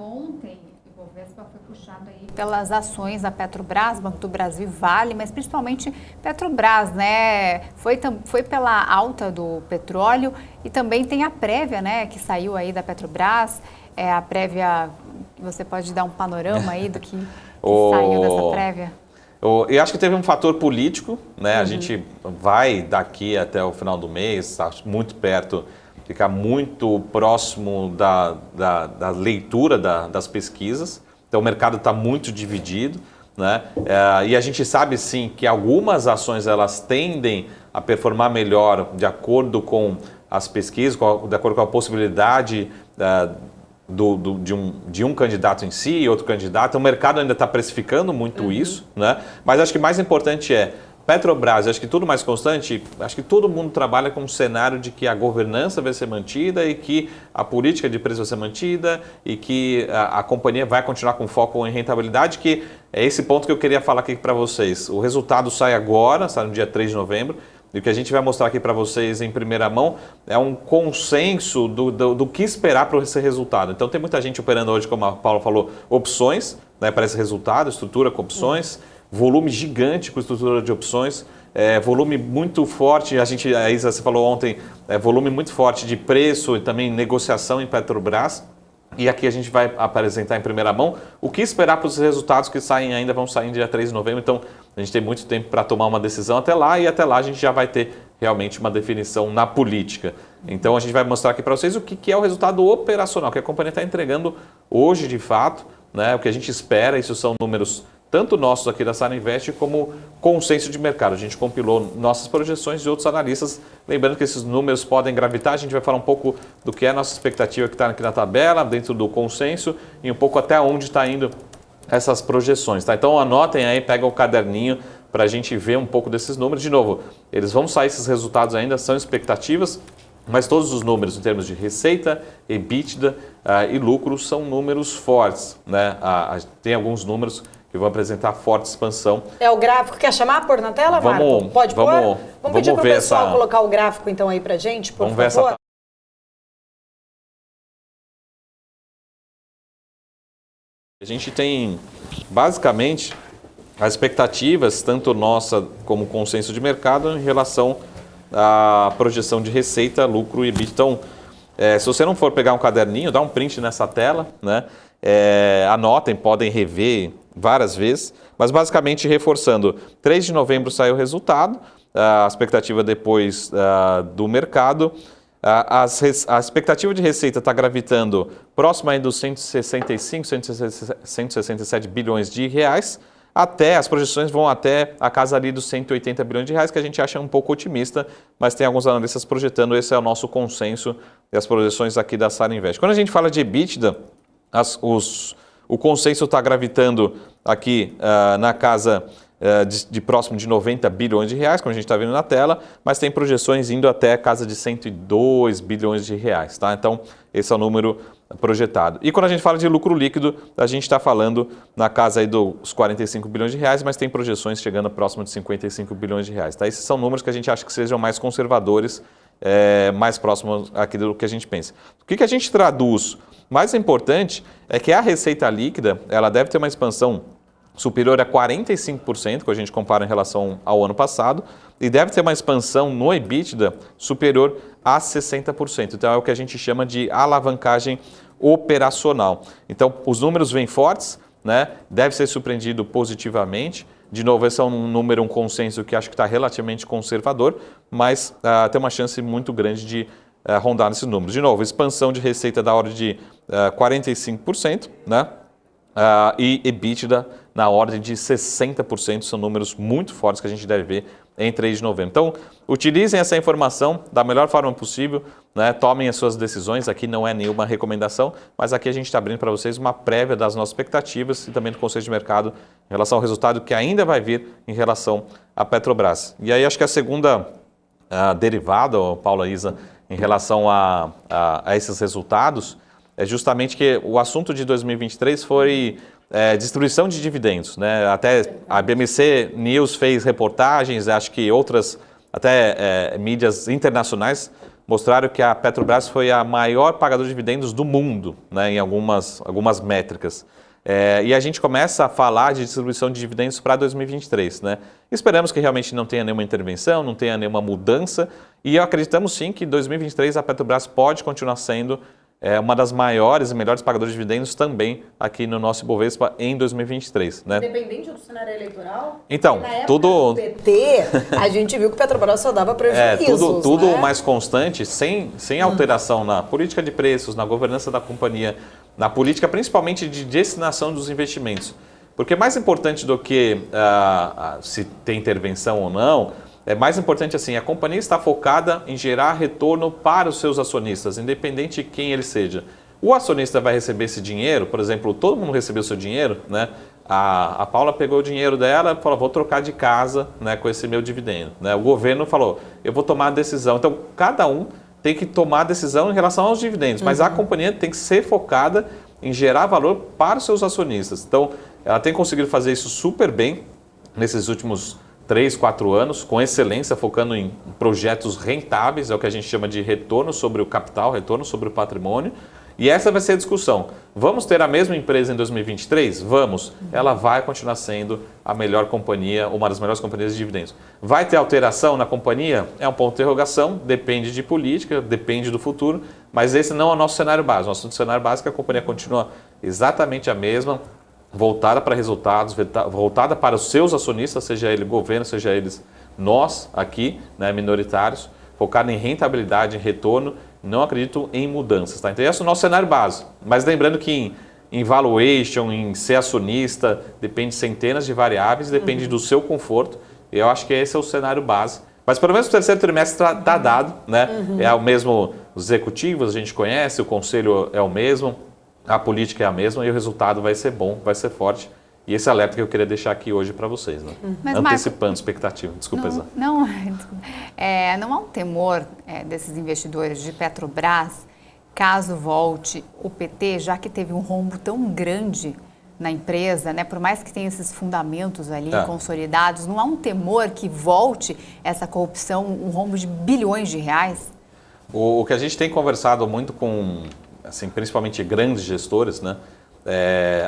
ontem o Ibovespa foi puxado aí pelas ações da Petrobras, Banco do Brasil e Vale, mas principalmente Petrobras, né? Foi pela alta do petróleo e também tem a prévia, né, que saiu aí da Petrobras. A prévia, você pode dar um panorama aí do que saiu dessa prévia? Eu acho que teve um fator político, né? A gente vai daqui até o final do mês, está muito perto, ficar muito próximo da leitura das pesquisas. Então o mercado está muito dividido, né? E a gente sabe sim que algumas ações elas tendem a performar melhor de acordo com as pesquisas, de acordo com a possibilidade de um candidato em si e outro candidato. O mercado ainda está precificando muito isso, né? Mas acho que mais importante Petrobras, acho que tudo mais constante, acho que todo mundo trabalha com um cenário de que a governança vai ser mantida e que a política de preço vai ser mantida e que a companhia vai continuar com foco em rentabilidade, que é esse ponto que eu queria falar aqui para vocês. O resultado sai agora, sai no dia 3 de novembro, e o que a gente vai mostrar aqui para vocês em primeira mão é um consenso do que esperar para esse resultado. Então tem muita gente operando hoje, como a Paula falou, opções, né, para esse resultado, estrutura com opções, volume gigante com estrutura de opções, volume muito forte, a Isa, você falou ontem, volume muito forte de preço e também negociação em Petrobras. E aqui a gente vai apresentar em primeira mão o que esperar para os resultados que vão sair no dia 3 de novembro. Então, a gente tem muito tempo para tomar uma decisão até lá, e até lá a gente já vai ter realmente uma definição na política. Então, a gente vai mostrar aqui para vocês o que é o resultado operacional, que a companhia está entregando hoje de fato, né? O que a gente espera, isso são números tanto nossos aqui da Sarinvest como consenso de mercado. A gente compilou nossas projeções de outros analistas, lembrando que esses números podem gravitar. A gente vai falar um pouco do que é a nossa expectativa que está aqui na tabela, dentro do consenso, e um pouco até onde está indo essas projeções. Tá? Então anotem aí, pegam o caderninho para a gente ver um pouco desses números. De novo, eles vão sair, esses resultados ainda são expectativas, mas todos os números em termos de receita, EBITDA e lucro são números fortes, né? Tem alguns números que vão apresentar forte expansão. É o gráfico, quer chamar, pôr na tela, Marco? Pode pôr? Vamos pedir para o pessoal colocar o gráfico então aí para gente, por favor. A gente tem, basicamente, as expectativas, tanto nossa como consenso de mercado, em relação à projeção de receita, lucro e EBITDA. Então, se você não for pegar um caderninho, dá um print nessa tela, né? Anotem, podem rever várias vezes, mas basicamente reforçando, 3 de novembro saiu o resultado, a expectativa depois do mercado, a expectativa de receita está gravitando próximo aí dos 165, 167 bilhões de reais, as projeções vão até a casa ali dos 180 bilhões de reais, que a gente acha um pouco otimista, mas tem alguns analistas projetando, esse é o nosso consenso e as projeções aqui da Sarinvest. Quando a gente fala de EBITDA, o consenso está gravitando aqui na casa de próximo de 90 bilhões de reais, como a gente está vendo na tela, mas tem projeções indo até a casa de 102 bilhões de reais. Tá? Então, esse é o número projetado. E quando a gente fala de lucro líquido, a gente está falando na casa aí dos 45 bilhões de reais, mas tem projeções chegando próximo de 55 bilhões de reais. Tá? Esses são números que a gente acha que sejam mais conservadores, mais próximos aqui do que a gente pensa. O que a gente traduz? Mais importante é que a receita líquida ela deve ter uma expansão superior a 45%, que a gente compara em relação ao ano passado, e deve ter uma expansão no EBITDA superior a 60%. Então é o que a gente chama de alavancagem operacional. Então os números vêm fortes, né? Deve ser surpreendido positivamente. De novo, esse é um consenso que acho que está relativamente conservador, mas tem uma chance muito grande de rondar nesses números. De novo, expansão de receita da ordem de 45%, né? E EBITDA na ordem de 60%, são números muito fortes que a gente deve ver em 3 de novembro. Então, utilizem essa informação da melhor forma possível, né? Tomem as suas decisões, aqui não é nenhuma recomendação, mas aqui a gente está abrindo para vocês uma prévia das nossas expectativas e também do Conselho de Mercado em relação ao resultado que ainda vai vir em relação à Petrobras. E aí acho que a segunda derivada, Paula e Isa, em relação a esses resultados, é justamente que o assunto de 2023 foi distribuição de dividendos, né? Até a BMC News fez reportagens, acho que outras até mídias internacionais mostraram que a Petrobras foi a maior pagadora de dividendos do mundo, né, em algumas métricas. E a gente começa a falar de distribuição de dividendos para 2023. Né? Esperamos que realmente não tenha nenhuma intervenção, não tenha nenhuma mudança, e acreditamos sim que em 2023 a Petrobras pode continuar sendo uma das maiores e melhores pagadoras de dividendos também aqui no nosso Ibovespa em 2023. Né? Independente do cenário eleitoral? Então, tudo... do PT, a gente viu que o Petrobras só dava prejuízos. Tudo né? mais constante, sem alteração na política de preços, na governança da companhia, na política principalmente de destinação dos investimentos. Porque mais importante do que se tem intervenção ou não, é mais importante assim, a companhia está focada em gerar retorno para os seus acionistas, independente de quem ele seja. O acionista vai receber esse dinheiro, por exemplo, todo mundo recebeu seu dinheiro, né? A Paula pegou o dinheiro dela e falou, vou trocar de casa, né, com esse meu dividendo. Né? O governo falou, eu vou tomar a decisão. Então, cada um tem que tomar a decisão em relação aos dividendos, mas a companhia tem que ser focada em gerar valor para os seus acionistas. Então, ela tem conseguido fazer isso super bem nesses últimos 3, 4 anos, com excelência, focando em projetos rentáveis, é o que a gente chama de retorno sobre o capital, retorno sobre o patrimônio. E essa vai ser a discussão. Vamos ter a mesma empresa em 2023? Vamos. Ela vai continuar sendo a melhor companhia, uma das melhores companhias de dividendos. Vai ter alteração na companhia? É um ponto de interrogação, depende de política, depende do futuro, mas esse não é o nosso cenário básico. Nosso cenário básico é que a companhia continua exatamente a mesma, voltada para resultados, voltada para os seus acionistas, seja ele governo, seja eles nós aqui, né, minoritários, focado em rentabilidade, em retorno. Não acredito em mudanças. Tá? Então esse é o nosso cenário básico. Mas lembrando que em valuation, em ser acionista, depende de centenas de variáveis, depende do seu conforto. Eu acho que esse é o cenário básico. Mas pelo menos o terceiro trimestre está dado. Né? É o mesmo, os executivos a gente conhece, o conselho é o mesmo, a política é a mesma e o resultado vai ser bom, vai ser forte. E esse alerta que eu queria deixar aqui hoje para vocês, né? Mas, antecipando Marco, expectativa. Desculpa, Exá. Não há um temor desses investidores de Petrobras, caso volte o PT, já que teve um rombo tão grande na empresa, né? Por mais que tenha esses fundamentos ali consolidados, não há um temor que volte essa corrupção, um rombo de bilhões de reais? O que a gente tem conversado muito com, assim, principalmente grandes gestores, né?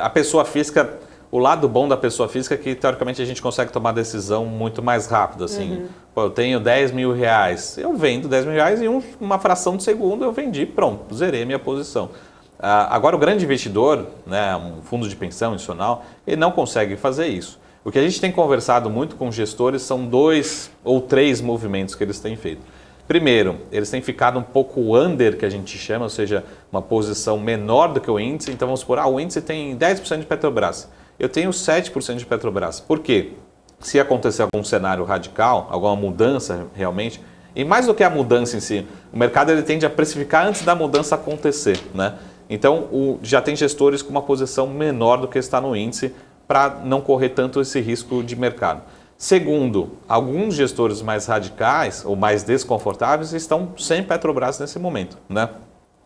A pessoa física... O lado bom da pessoa física é que, teoricamente, a gente consegue tomar decisão muito mais rápido. Assim, pô, eu tenho 10 mil reais, eu vendo 10 mil reais em uma fração de segundo eu vendi, pronto, zerei minha posição. Agora, o grande investidor, né, um fundo de pensão institucional, ele não consegue fazer isso. O que a gente tem conversado muito com gestores são 2 ou 3 movimentos que eles têm feito. Primeiro, eles têm ficado um pouco under, que a gente chama, ou seja, uma posição menor do que o índice. Então, vamos supor, o índice tem 10% de Petrobras. Eu tenho 7% de Petrobras. Por quê? Se acontecer algum cenário radical, alguma mudança realmente, e mais do que a mudança em si, o mercado ele tende a precificar antes da mudança acontecer. Né? Então, já tem gestores com uma posição menor do que está no índice para não correr tanto esse risco de mercado. Segundo, alguns gestores mais radicais ou mais desconfortáveis estão sem Petrobras nesse momento. Né?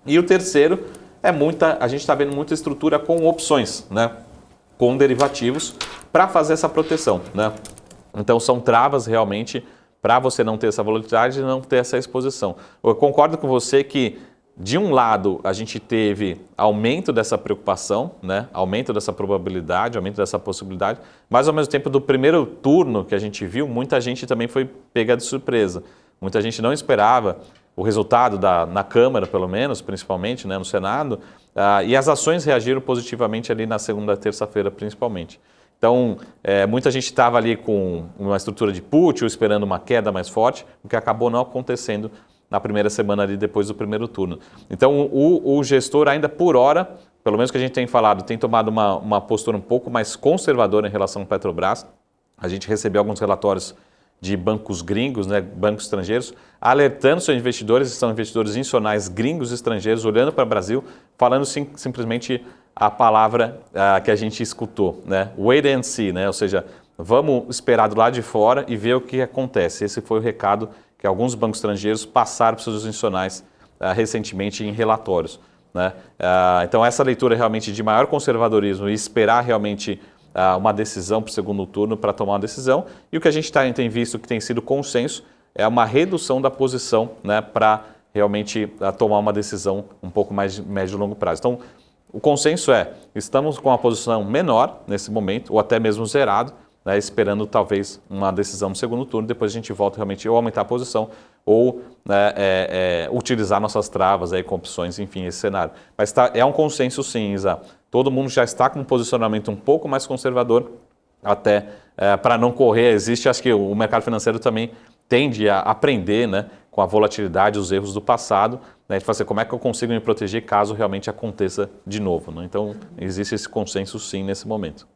E o terceiro, a gente está vendo muita estrutura com opções, né? Com derivativos, para fazer essa proteção. Né? Então, são travas realmente para você não ter essa volatilidade e não ter essa exposição. Eu concordo com você que, de um lado, a gente teve aumento dessa preocupação, né? Aumento dessa probabilidade, aumento dessa possibilidade, mas, ao mesmo tempo, do primeiro turno que a gente viu, muita gente também foi pega de surpresa. Muita gente não esperava o resultado na Câmara, pelo menos, principalmente, né, no Senado, e as ações reagiram positivamente ali na segunda e terça-feira, principalmente. Então, muita gente estava ali com uma estrutura de put ou esperando uma queda mais forte, o que acabou não acontecendo na primeira semana ali depois do primeiro turno. Então, o gestor ainda por hora, pelo menos que a gente tem falado, tem tomado uma postura um pouco mais conservadora em relação ao Petrobras. A gente recebeu alguns relatórios de bancos gringos, né, bancos estrangeiros, alertando seus investidores, são investidores institucionais gringos estrangeiros, olhando para o Brasil, falando simplesmente a palavra que a gente escutou, né, wait and see, né, ou seja, vamos esperar do lado de fora e ver o que acontece. Esse foi o recado que alguns bancos estrangeiros passaram para os seus institucionais recentemente em relatórios. Né? Então essa leitura realmente de maior conservadorismo e esperar realmente uma decisão para o segundo turno para tomar uma decisão. E o que a gente tem visto que tem sido consenso é uma redução da posição, né, para realmente tomar uma decisão um pouco mais de médio e longo prazo. Então, o consenso é, estamos com uma posição menor nesse momento, ou até mesmo zerado, né, esperando talvez uma decisão no segundo turno, depois a gente volta realmente ou aumentar a posição ou utilizar nossas travas aí com opções, enfim, esse cenário. Mas é um consenso sim, Isa. Todo mundo já está com um posicionamento um pouco mais conservador, até para não correr. Existe, acho que o mercado financeiro também tende a aprender, né, com a volatilidade, os erros do passado, né, de fazer como é que eu consigo me proteger caso realmente aconteça de novo, né? Então, existe esse consenso sim nesse momento.